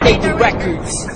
Daily Records.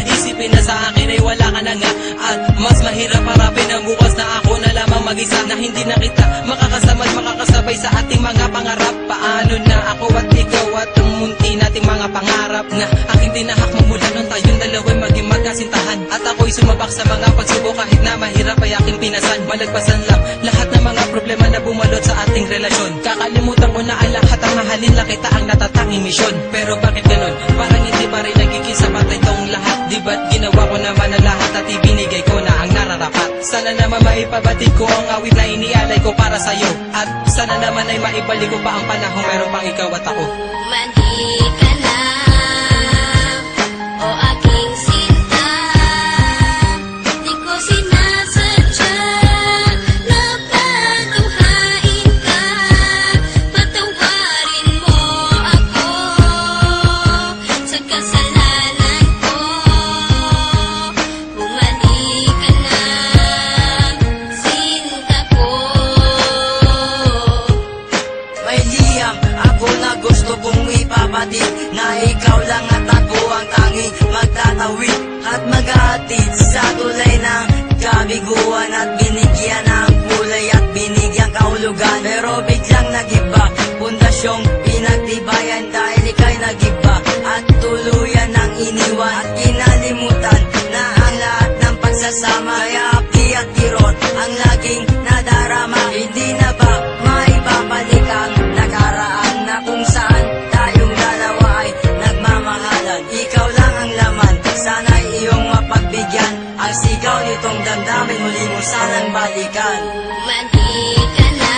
Isipin na sa akin ay wala ka na nga. At mas mahirap harapin ang bukas na ako na lamang mag-isa, na hindi na kita makakasama at makakasabay sa ating mga pangarap. Paano na ako at ikaw at ang munti nating mga pangarap na aking tinahak mula nung tayong dalawa'y maging magkasintahan. At ako'y sumabak sa mga pagsubok kahit na mahirap ay aking pinasan. Malagpasan lang lahat ng mga problema na bumalot sa ating relasyon. Kakalimutan ko na ang lahat, ang mahalin lang kita ang natatanging misyon. Pero bakit ganun? Parang hindi pa rin nagiging sapat itong lahat. Di ba't ginawa ko naman ang lahat at ibinigay ko na ang nararapat? Sana naman maipabatid ko ang awit na inialay ko para sa'yo. At sana naman ay maibalik ko pa ang panahong meron pang ikaw at ako. Mandi ka na, o aking sinta. Di ko sinasadya na patuhain ka. Patawarin mo ako sa kasalanan ko. Bumalik ka na, sinta ko. May liyam ako na gusto kong ipabatid, na ikaw lang at ako ang tanging magtatawid at mag-aatid sa tulay ng kabiguan, at binigyan ng kulay at binigyan kahulugan. Pero biglang nagiba, pundasyong pinagtibayan dahil ika'y nagiba at tuluyan ng iniwan at kinalimutan na ang lahat ng pagsasama. Kaya api at kirot ang laging nadarama. Hindi na ba maibabalik ang nakaraan na kung saan tayong dalawa ay nagmamahalan? Ikaw lang ang laman, sana'y iyong mapagbigyan. Ang sigaw nitong damdamin muli mo sanang balikan. Mandi ka na,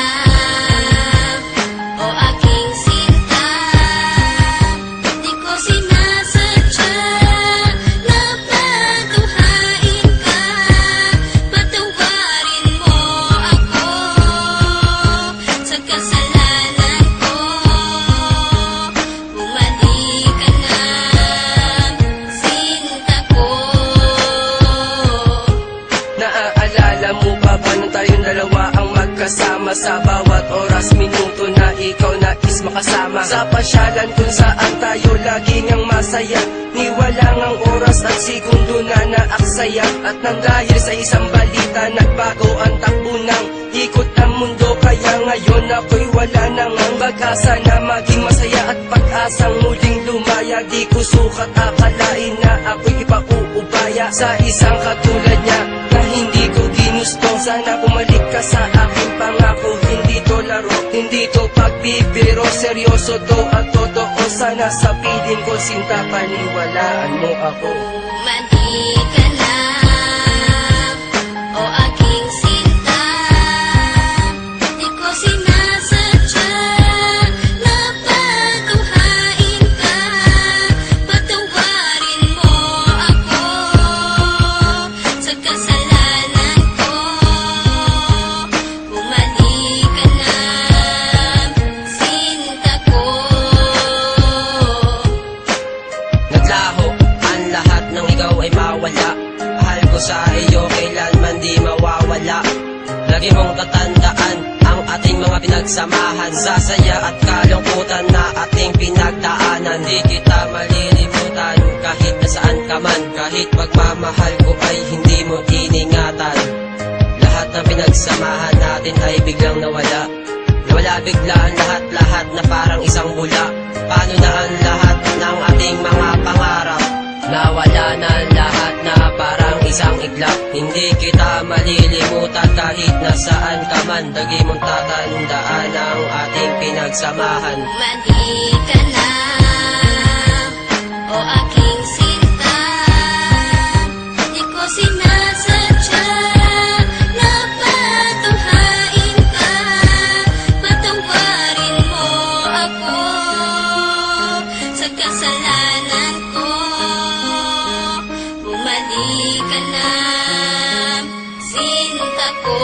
o aking sinta. Di ko sinasadya na patuhain ka. Patawarin mo ako sa kasalanan ko. Bumalik ka na, sinta ko. Naaalala mo pa ba nung tayong dalawa ang magkasama? Sa bawat oras, minuto na ikaw nais makasama. Sa pasyalan kung saan tayo laging ang masaya, ni walang ang oras at segundo na naaksaya. At nang dahil sa isang balita, nagbago ang takbo ng ikot ng mundo. Kaya ngayon ako'y wala nang ang pag-asa na maging masaya at pag-asang muling lumaya. Di ko sukat akalain na ako'y ipauubaya sa isang katulad niya na hindi ko ginusto. Sana bumalik ka sa aking pangako. Hindi to laro, hindi to pagbibiro, seryoso to at totoo. Sana sa piling ko, sinta, paniwalaan mo ako. Mandi ka na, o aking sinta. Di ko sinasadya na patuhain ka. Patawarin mo ako sa kasalanan ko. Bumalik ka na, sinta ko. Naglaho ang lahat ng ikaw ay mawala. Mahal ko sa iyo kailanman di mawawala. Lagi mong tatandaan ang ating mga pinagsamahan, sa saya at kalungkutan na ating pinagdaanan. Di kita malilimutan kahit nasaan ka man. Kahit pagmamahal ko ay hindi mo iningatan. Lahat ng pinagsamahan natin ay biglang nawala. Nawala bigla ang lahat-lahat na parang isang bula. Paano na ang lahat ng ating mga pangarap? Nawala na ang lahat. isang iglap. Hindi kita malilimutan kahit nasaan ka man. Lagi mong tatandaan ang ating pinagsamahan. Mali ka na, o aking sinta. Di ko sinasadya na patunghain ka. Patawarin mo ako sa kasalanan ko. Bumalik ka na, sinta ko.